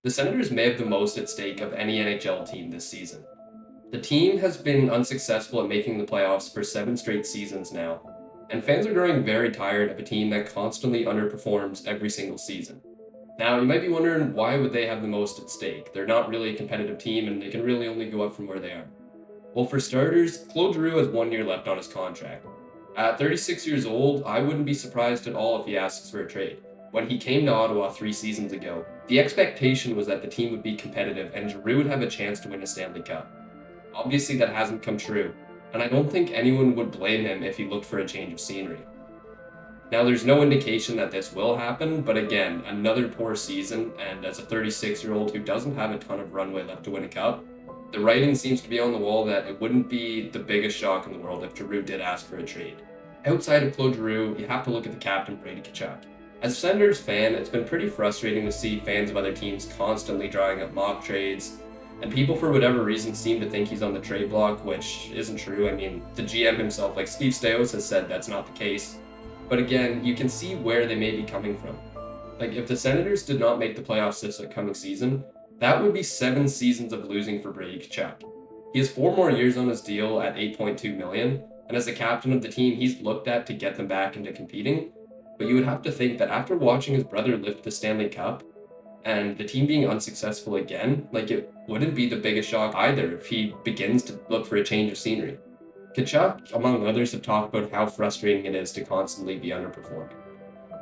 The Senators may have the most at stake of any NHL team this season. The team has been unsuccessful at making the playoffs for 7 straight seasons now, and fans are growing very tired of a team that constantly underperforms every single season. Now, you might be wondering, why would they have the most at stake? They're not really a competitive team and they can really only go up from where they are. Well, for starters, Claude Giroux has 1 year left on his contract. At 36 years old, I wouldn't be surprised at all if he asks for a trade. When he came to Ottawa 3 seasons ago, the expectation was that the team would be competitive and Giroux would have a chance to win a Stanley Cup. Obviously, that hasn't come true, and I don't think anyone would blame him if he looked for a change of scenery. Now, there's no indication that this will happen, but again, another poor season, and as a 36-year-old who doesn't have a ton of runway left to win a cup, the writing seems to be on the wall that it wouldn't be the biggest shock in the world if Giroux did ask for a trade. Outside of Claude Giroux, you have to look at the captain, Brady Tkachuk. As a Senators fan, it's been pretty frustrating to see fans of other teams constantly drawing up mock trades, and people for whatever reason seem to think he's on the trade block, which isn't true. I mean, the GM himself, like Steve Stais, has said that's not the case. But again, you can see where they may be coming from. Like, if the Senators did not make the playoffs this upcoming season, that would be 7 seasons of losing for Brady Tkachuk. He has 4 more years on his deal at $8.2 million, and as the captain of the team, he's looked at to get them back into competing. But you would have to think that after watching his brother lift the Stanley Cup, and the team being unsuccessful again, like, it wouldn't be the biggest shock either if he begins to look for a change of scenery. Tkachuk, among others, have talked about how frustrating it is to constantly be underperforming.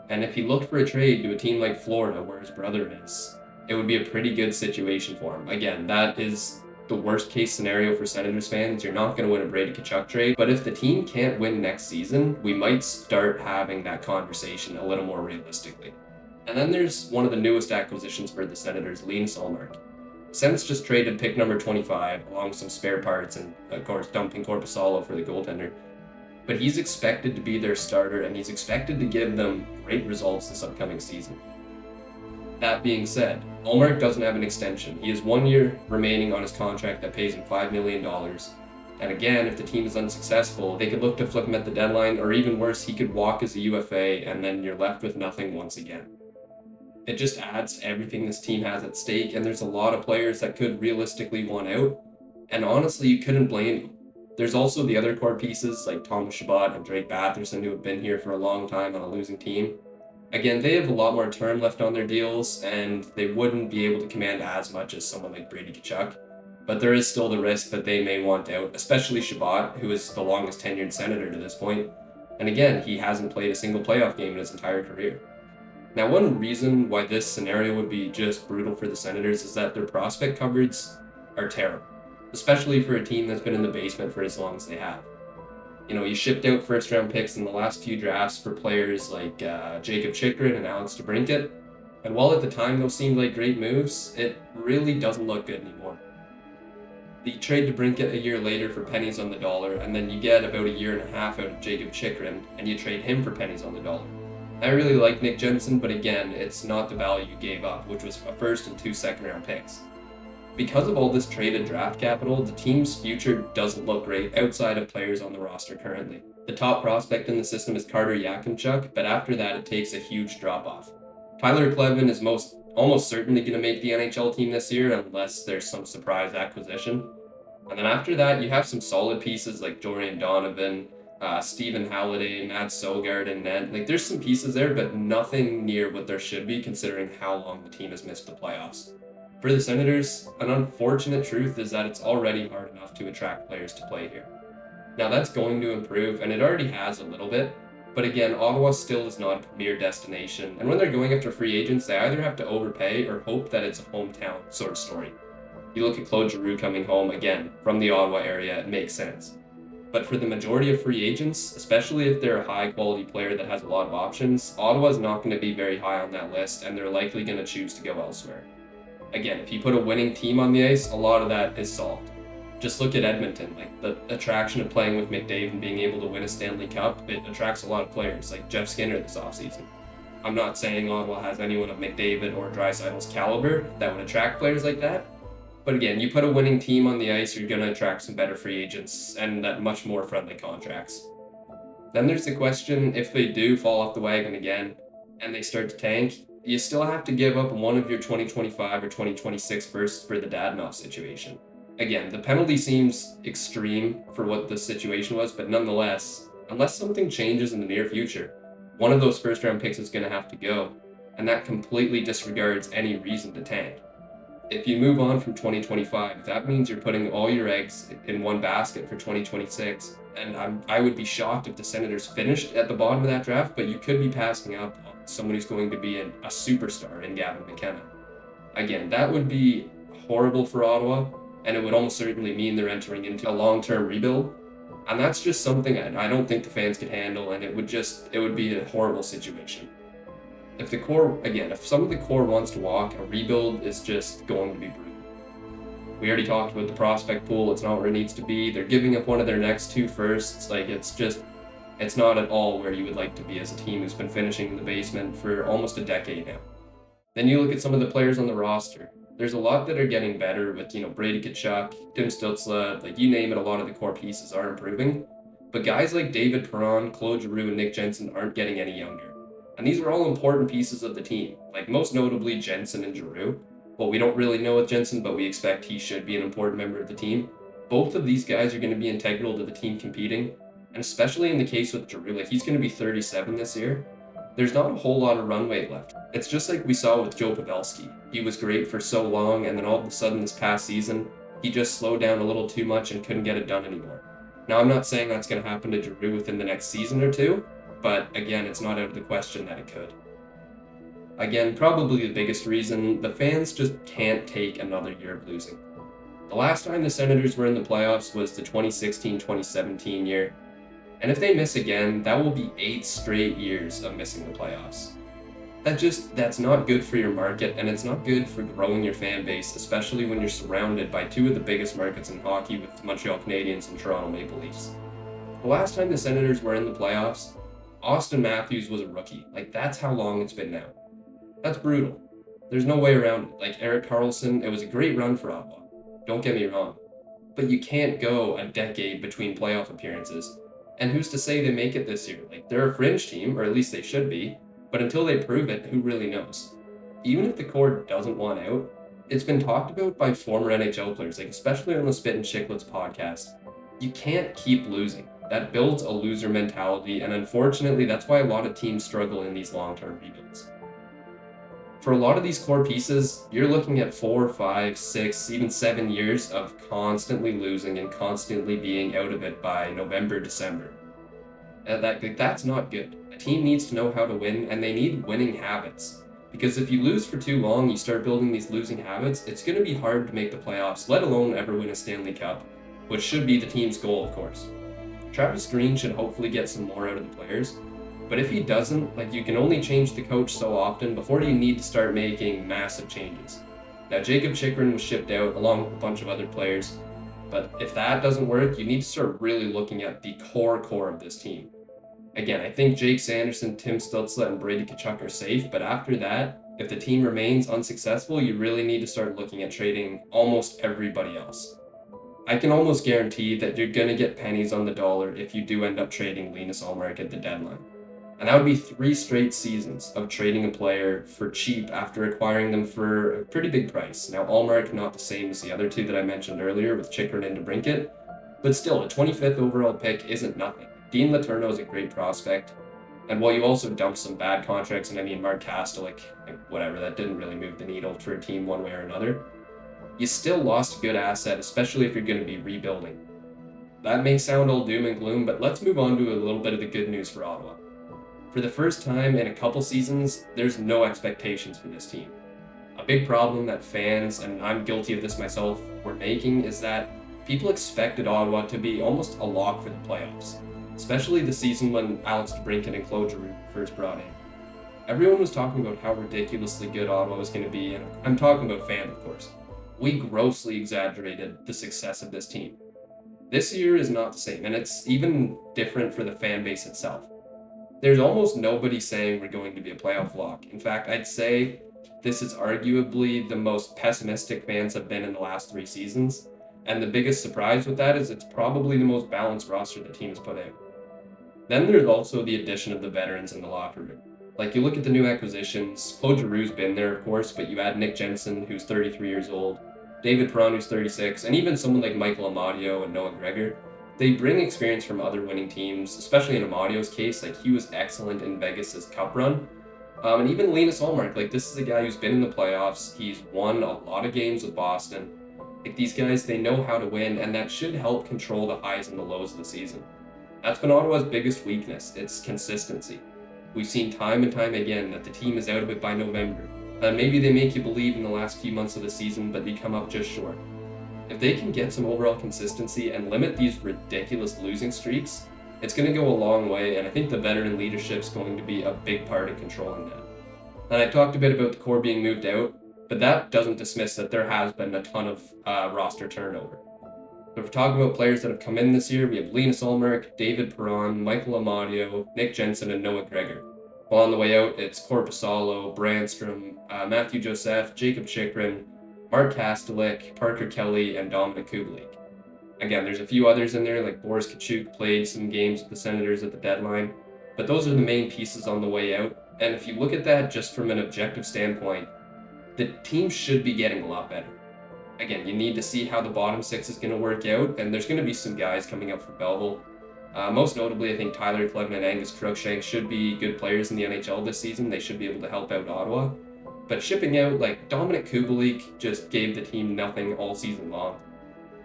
And if he looked for a trade to a team like Florida, where his brother is, it would be a pretty good situation for him. Again, that is the worst case scenario for Senators fans. You're not going to win a Brady Tkachuk trade, but if the team can't win next season, we might start having that conversation a little more realistically. And then there's one of the newest acquisitions for the Senators, Linus Ullmark. Sens just traded pick number 25 along with some spare parts and, of course, dumping Korpisalo for the goaltender. But he's expected to be their starter and he's expected to give them great results this upcoming season. That being said, Ullmark doesn't have an extension. He has 1 year remaining on his contract that pays him $5 million. And again, if the team is unsuccessful, they could look to flip him at the deadline, or even worse, he could walk as a UFA and then you're left with nothing once again. It just adds to everything this team has at stake, and there's a lot of players that could realistically want out. And honestly, you couldn't blame them. There's also the other core pieces like Thomas Chabot and Drake Batherson, who have been here for a long time on a losing team. Again, they have a lot more term left on their deals, and they wouldn't be able to command as much as someone like Brady Tkachuk. But there is still the risk that they may want out, especially Chabot, who is the longest tenured Senator to this point. And again, he hasn't played a single playoff game in his entire career. Now, one reason why this scenario would be just brutal for the Senators is that their prospect cupboards are terrible, especially for a team that's been in the basement for as long as they have. You know, you shipped out first-round picks in the last few drafts for players like Jacob Chychrun and Alex DeBrincat, and while at the time those seemed like great moves, it really doesn't look good anymore. You trade DeBrincat a year later for pennies on the dollar, and then you get about a year and a half out of Jacob Chychrun, and you trade him for pennies on the dollar. I really like Nick Jensen, but again, it's not the value you gave up, which was a first and 2 second-round picks. Because of all this traded draft capital, the team's future doesn't look great outside of players on the roster currently. The top prospect in the system is Carter Yakimchuk, but after that it takes a huge drop-off. Tyler Klevin is almost certainly going to make the NHL team this year unless there's some surprise acquisition. And then after that, you have some solid pieces like Dorian Donovan, Stephen Halliday, Matt Sogard, and Ned. Like, there's some pieces there, but nothing near what there should be considering how long the team has missed the playoffs. For the Senators, an unfortunate truth is that it's already hard enough to attract players to play here. Now, that's going to improve, and it already has a little bit, but again, Ottawa still is not a premier destination, and when they're going after free agents, they either have to overpay or hope that it's a hometown sort of story. You look at Claude Giroux coming home, again, from the Ottawa area, it makes sense. But for the majority of free agents, especially if they're a high-quality player that has a lot of options, Ottawa's not going to be very high on that list, and they're likely going to choose to go elsewhere. Again, if you put a winning team on the ice, a lot of that is solved. Just look at Edmonton. Like, the attraction of playing with McDavid and being able to win a Stanley Cup, it attracts a lot of players, like Jeff Skinner this offseason. I'm not saying Ottawa has anyone of McDavid or Draisaitl's caliber that would attract players like that. But again, you put a winning team on the ice, you're going to attract some better free agents and at much more friendly contracts. Then there's the question, if they do fall off the wagon again and they start to tank, you still have to give up one of your 2025 or 2026 firsts for the Dadonov situation. Again, the penalty seems extreme for what the situation was, but nonetheless, unless something changes in the near future, one of those first round picks is going to have to go, and that completely disregards any reason to tank. If you move on from 2025, that means you're putting all your eggs in one basket for 2026, and I would be shocked if the Senators finished at the bottom of that draft, but you could be passing up on someone who's going to be a superstar in Gavin McKenna. Again, that would be horrible for Ottawa, and it would almost certainly mean they're entering into a long-term rebuild, and that's just something I don't think the fans could handle, and it would be a horrible situation. If some of the core wants to walk, a rebuild is just going to be brutal. We already talked about the prospect pool. It's not where it needs to be. They're giving up one of their next 2 firsts. It's not at all where you would like to be as a team who's been finishing in the basement for almost a decade now. Then you look at some of the players on the roster. There's a lot that are getting better with, Brady Tkachuk, Tim Stützle, you name it, a lot of the core pieces are improving. But guys like David Perron, Claude Giroux, and Nick Jensen aren't getting any younger. And these are all important pieces of the team, most notably Jensen and Giroux. Well, we don't really know with Jensen, but we expect he should be an important member of the team. Both of these guys are going to be integral to the team competing, and especially in the case with Giroux, he's going to be 37 this year. There's not a whole lot of runway left. It's just like we saw with Joe Pavelski. He was great for so long, and then all of a sudden this past season, he just slowed down a little too much and couldn't get it done anymore. Now, I'm not saying that's going to happen to Giroux within the next season or two, but again, it's not out of the question that it could. Again, probably the biggest reason, the fans just can't take another year of losing. The last time the Senators were in the playoffs was the 2016-2017 year, and if they miss again, that will be 8 straight years of missing the playoffs. That's not good for your market, and it's not good for growing your fan base, especially when you're surrounded by 2 of the biggest markets in hockey with Montreal Canadiens and Toronto Maple Leafs. The last time the Senators were in the playoffs, Austin Matthews was a rookie. That's how long it's been now. That's brutal. There's no way around it. Erik Karlsson, it was a great run for Ottawa. Don't get me wrong. But you can't go a decade between playoff appearances. And who's to say they make it this year? They're a fringe team, or at least they should be. But until they prove it, who really knows? Even if the core doesn't want out, it's been talked about by former NHL players, especially on the Spit and Chicklets podcast. You can't keep losing. That builds a loser mentality, and unfortunately, that's why a lot of teams struggle in these long-term rebuilds. For a lot of these core pieces, you're looking at 4, 5, 6, even 7 years of constantly losing and constantly being out of it by November, December. That's not good. A team needs to know how to win, and they need winning habits. Because if you lose for too long, you start building these losing habits, it's going to be hard to make the playoffs, let alone ever win a Stanley Cup, which should be the team's goal, of course. Travis Green should hopefully get some more out of the players, but if he doesn't, you can only change the coach so often before you need to start making massive changes. Now, Jacob Chychrun was shipped out along with a bunch of other players, but if that doesn't work, you need to start really looking at the core of this team. Again, I think Jake Sanderson, Tim Stützle, and Brady Tkachuk are safe, but after that, if the team remains unsuccessful, you really need to start looking at trading almost everybody else. I can almost guarantee that you're going to get pennies on the dollar if you do end up trading Linus Ullmark at the deadline. And that would be 3 straight seasons of trading a player for cheap after acquiring them for a pretty big price. Now, Ullmark not the same as the other 2 that I mentioned earlier with Chychrun and DeBrincat, but still, a 25th overall pick isn't nothing. Dean Letourneau is a great prospect, and while you also dumped some bad contracts, and Mark Kastelik, whatever, that didn't really move the needle for a team one way or another, you still lost a good asset, especially if you're going to be rebuilding. That may sound all doom and gloom, but let's move on to a little bit of the good news for Ottawa. For the first time in a couple seasons, there's no expectations for this team. A big problem that fans, and I'm guilty of this myself, were making is that people expected Ottawa to be almost a lock for the playoffs, especially the season when Alex DeBrincat and Claude Giroux first brought in. Everyone was talking about how ridiculously good Ottawa was going to be, and I'm talking about fans, of course. We grossly exaggerated the success of this team. This year is not the same, and it's even different for the fan base itself. There's almost nobody saying we're going to be a playoff lock. In fact, I'd say this is arguably the most pessimistic fans have been in the last 3 seasons, and the biggest surprise with that is it's probably the most balanced roster the team has put out. Then there's also the addition of the veterans in the locker room. Like, you look at the new acquisitions, Claude Giroux's been there, of course, but you add Nick Jensen, who's 33 years old, David Perron, who's 36, and even someone like Michael Amadio and Noah Gregor. They bring experience from other winning teams, especially in Amadio's case. Like, he was excellent in Vegas's cup run. And even Linus Ullmark, like, this is a guy who's been in the playoffs. He's won a lot of games with Boston. Like, these guys, they know how to win, and that should help control the highs and the lows of the season. That's been Ottawa's biggest weakness. It's consistency. We've seen time and time again that the team is out of it by November. Maybe they make you believe in the last few months of the season, but they come up just short. If they can get some overall consistency and limit these ridiculous losing streaks, it's going to go a long way, and I think the veteran leadership is going to be a big part of controlling that. And I talked a bit about the core being moved out, but that doesn't dismiss that there has been a ton of roster turnover. So if we're talking about players that have come in this year, we have Linus Ullmark, David Perron, Michael Amadio, Nick Jensen, and Noah Gregor. While on the way out, it's Korpisalo, Brandstrom, Matthew Joseph, Jacob Chikrin, Mark Kastelik, Parker Kelly, and Dominic Kubalik. Again, there's a few others in there, like Boris Kachuk played some games with the Senators at the deadline, but those are the main pieces on the way out. And if you look at that just from an objective standpoint, the team should be getting a lot better. Again, you need to see how the bottom six is going to work out, and there's going to be some guys coming up for Belleville. Most notably, I think Tyler Kleven and Angus Crookshank should be good players in the NHL this season. They should be able to help out Ottawa. But shipping out, like, Dominic Kubalik just gave the team nothing all season long.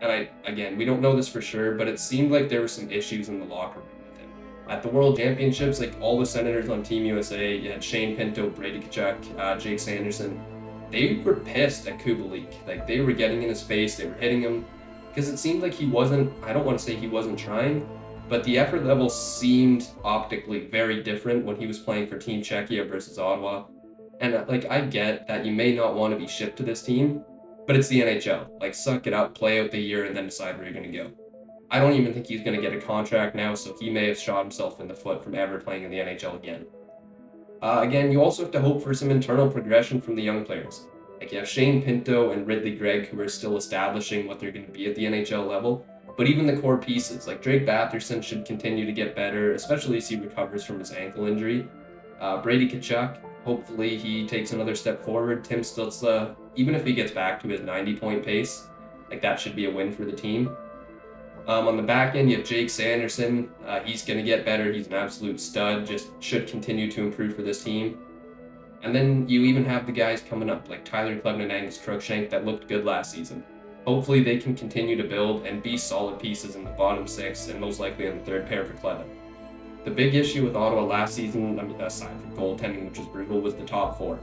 And again, we don't know this for sure, but it seemed like there were some issues in the locker room with him. At the World Championships, like, all the Senators on Team USA, you had Shane Pinto, Brady Tkachuk, Jake Sanderson, they were pissed at Kubalik. Like, they were getting in his face, they were hitting him, because it seemed like he wasn't, I don't want to say he wasn't trying, but the effort level seemed optically very different when he was playing for Team Czechia versus Ottawa. And, like, I get that you may not want to be shipped to this team, but it's the NHL. Like, suck it up, play out the year, and then decide where you're going to go. I don't even think he's going to get a contract now, so he may have shot himself in the foot from ever playing in the NHL again. Again, you also have to hope for some internal progression from the young players. Like, you have Shane Pinto and Ridley Gregg, who are still establishing what they're going to be at the NHL level. But even the core pieces, like Drake Batherson, should continue to get better, especially as he recovers from his ankle injury. Brady Tkachuk, hopefully he takes another step forward. Tim Stützle, even if he gets back to his 90-point pace, like, that should be a win for the team. On the back end, you have Jake Sanderson. He's going to get better. He's an absolute stud, just should continue to improve for this team. And then you even have the guys coming up, like Tyler Kleven and Angus Crookshank, that looked good last season. Hopefully they can continue to build and be solid pieces in the bottom six, and most likely on the third pair for Kleven. The big issue with Ottawa last season, aside from goaltending, which was brutal, was the top four.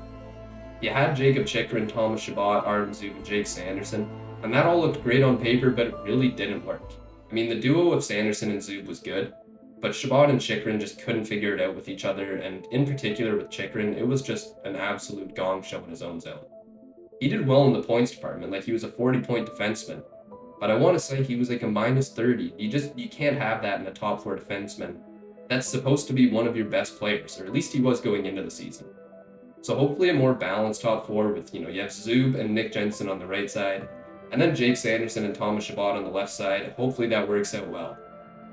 You had Jacob Chikrin, Thomas Chabot, Arden Zub, and Jake Sanderson, and that all looked great on paper, but it really didn't work. I mean, the duo of Sanderson and Zub was good, but Chabot and Chikrin just couldn't figure it out with each other, and in particular with Chikrin, it was just an absolute gong show in his own zone. He did well in the points department, like he was a 40-point defenseman, but I want to say he was like a minus 30. You can't have that in a top four defenseman. That's supposed to be one of your best players, or at least he was going into the season. So hopefully a more balanced top four with, you have Zub and Nick Jensen on the right side, and then Jake Sanderson and Thomas Chabot on the left side. Hopefully that works out well.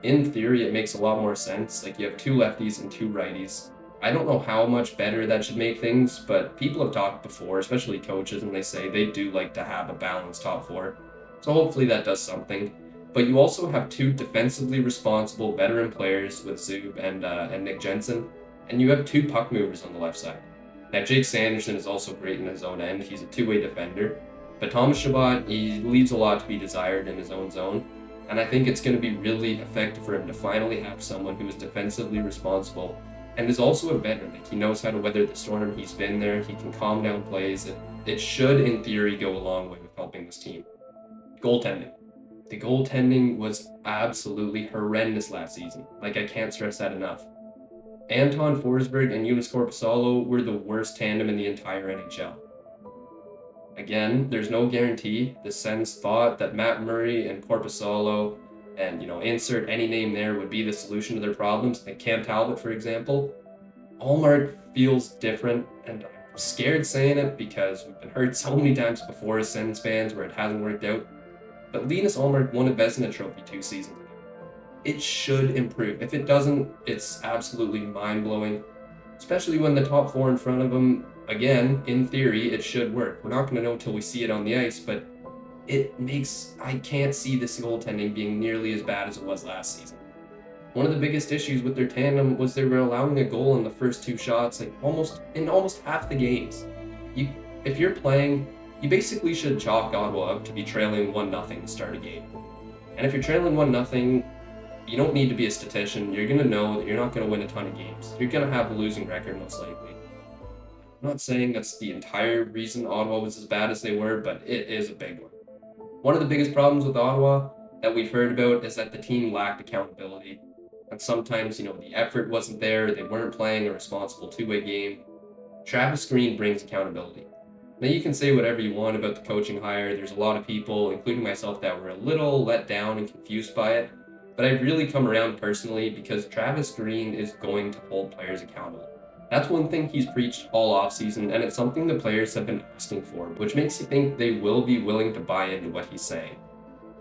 In theory, it makes a lot more sense. Like, you have two lefties and two righties. I don't know how much better that should make things, but people have talked before, especially coaches, and they say they do like to have a balanced top four. So hopefully that does something. But you also have two defensively responsible veteran players with Zub and Nick Jensen, and you have two puck movers on the left side. Now, Jake Sanderson is also great in his own end. He's a two-way defender. But Thomas Chabot, he leaves a lot to be desired in his own zone. And I think it's going to be really effective for him to finally have someone who is defensively responsible and is also a veteran. Like, he knows how to weather the storm. He's been there. He can calm down plays. It should, in theory, go a long way with helping this team. Goaltending. The goaltending was absolutely horrendous last season. Like, I can't stress that enough. Anton Forsberg and Joonas Korpisalo were the worst tandem in the entire NHL. Again, there's no guarantee. The Sens thought that Matt Murray and Korpisalo and, insert any name there would be the solution to their problems. Like Cam Talbot, for example. Ullmark feels different, and I'm scared saying it because we've been hurt so many times before as Sens fans where it hasn't worked out. But Linus Ullmark won a Vezina Trophy 2 seasons ago. It should improve. If it doesn't, it's absolutely mind-blowing. especially when the top four in front of them, again, in theory, it should work. We're not going to know until we see it on the ice, but I can't see this goaltending being nearly as bad as it was last season. One of the biggest issues with their tandem was they were allowing a goal in the first two shots, like almost half the games. If you're playing, you basically should chalk Ottawa up to be trailing 1-0 to start a game. And if you're trailing 1-0, you don't need to be a statistician. You're going to know that you're not going to win a ton of games. You're going to have a losing record most likely. I'm not saying that's the entire reason Ottawa was as bad as they were, but it is a big one. One of the biggest problems with Ottawa that we've heard about is that the team lacked accountability. And sometimes, the effort wasn't there, they weren't playing a responsible two-way game. Travis Green brings accountability. Now, you can say whatever you want about the coaching hire. There's a lot of people, including myself, that were a little let down and confused by it. But I've really come around personally because Travis Green is going to hold players accountable. That's one thing he's preached all offseason, and it's something the players have been asking for, which makes you think they will be willing to buy into what he's saying.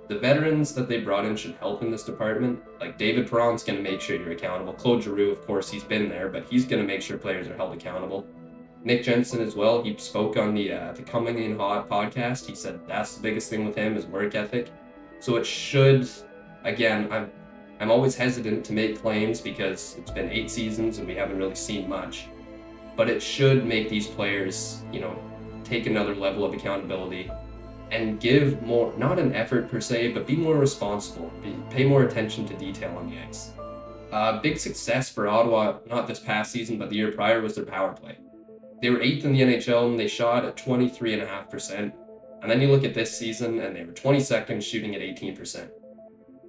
The veterans that they brought in should help in this department. Like David Perron's going to make sure you're accountable. Claude Giroux, of course, he's been there, but he's going to make sure players are held accountable. Nick Jensen as well. He spoke on the Coming In Hot podcast. He said that's the biggest thing with him is work ethic. So it should, again, I'm always hesitant to make claims because it's been 8 seasons and we haven't really seen much. But it should make these players, take another level of accountability and give more, not an effort per se, but be more responsible, pay more attention to detail on the ice. Big success for Ottawa, not this past season, but the year prior, was their power play. They were 8th in the NHL and they shot at 23.5%. And then you look at this season and they were 22nd, shooting at 18%.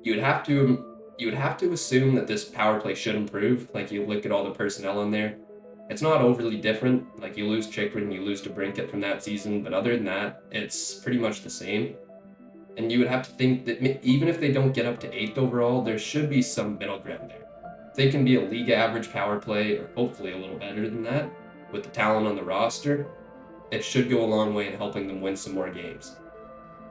You would have to assume that this power play should improve. Like, you look at all the personnel in there. It's not overly different. Like, you lose Chikrin, you lose DeBrincat from that season, but other than that, it's pretty much the same. And you would have to think that even if they don't get up to 8th overall, there should be some middle ground there. If they can be a league average power play, or hopefully a little better than that, with the talent on the roster, it should go a long way in helping them win some more games.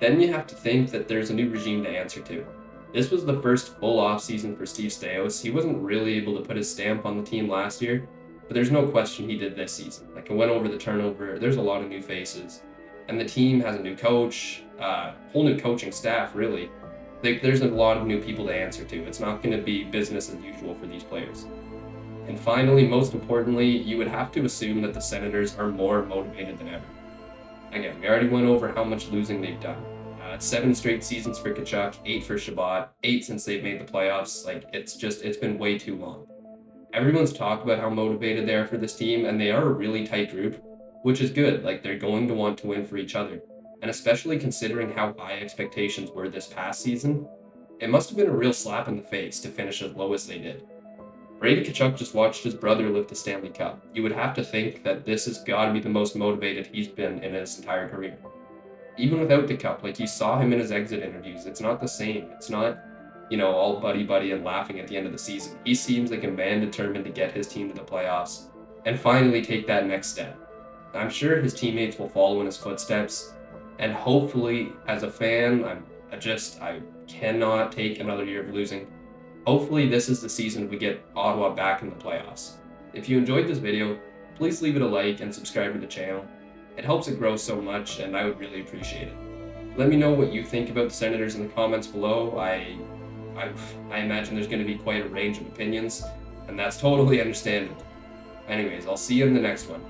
Then you have to think that there's a new regime to answer to. This was the first full offseason for Steve Staios. He wasn't really able to put his stamp on the team last year, but there's no question he did this season. Like, it went over the turnover. There's a lot of new faces. And the team has a new coach, whole new coaching staff, really. There's a lot of new people to answer to. It's not going to be business as usual for these players. And finally, most importantly, you would have to assume that the Senators are more motivated than ever. Again, we already went over how much losing they've done. 7 straight seasons for Tkachuk, 8 for Shabbat, 8 since they've made the playoffs. Like, it's been way too long. Everyone's talked about how motivated they are for this team, and they are a really tight group, which is good. Like, they're going to want to win for each other. And especially considering how high expectations were this past season, it must have been a real slap in the face to finish as low as they did. Brady Tkachuk just watched his brother lift the Stanley Cup. You would have to think that this has got to be the most motivated he's been in his entire career. Even without the cup, like, you saw him in his exit interviews, it's not the same. It's not, all buddy and laughing at the end of the season. He seems like a man determined to get his team to the playoffs and finally take that next step. I'm sure his teammates will follow in his footsteps, and hopefully, as a fan, I cannot take another year of losing. Hopefully this is the season we get Ottawa back in the playoffs. If you enjoyed this video, please leave it a like and subscribe to the channel. It helps it grow so much, and I would really appreciate it. Let me know what you think about the Senators in the comments below. I imagine there's going to be quite a range of opinions, and that's totally understandable. Anyways, I'll see you in the next one.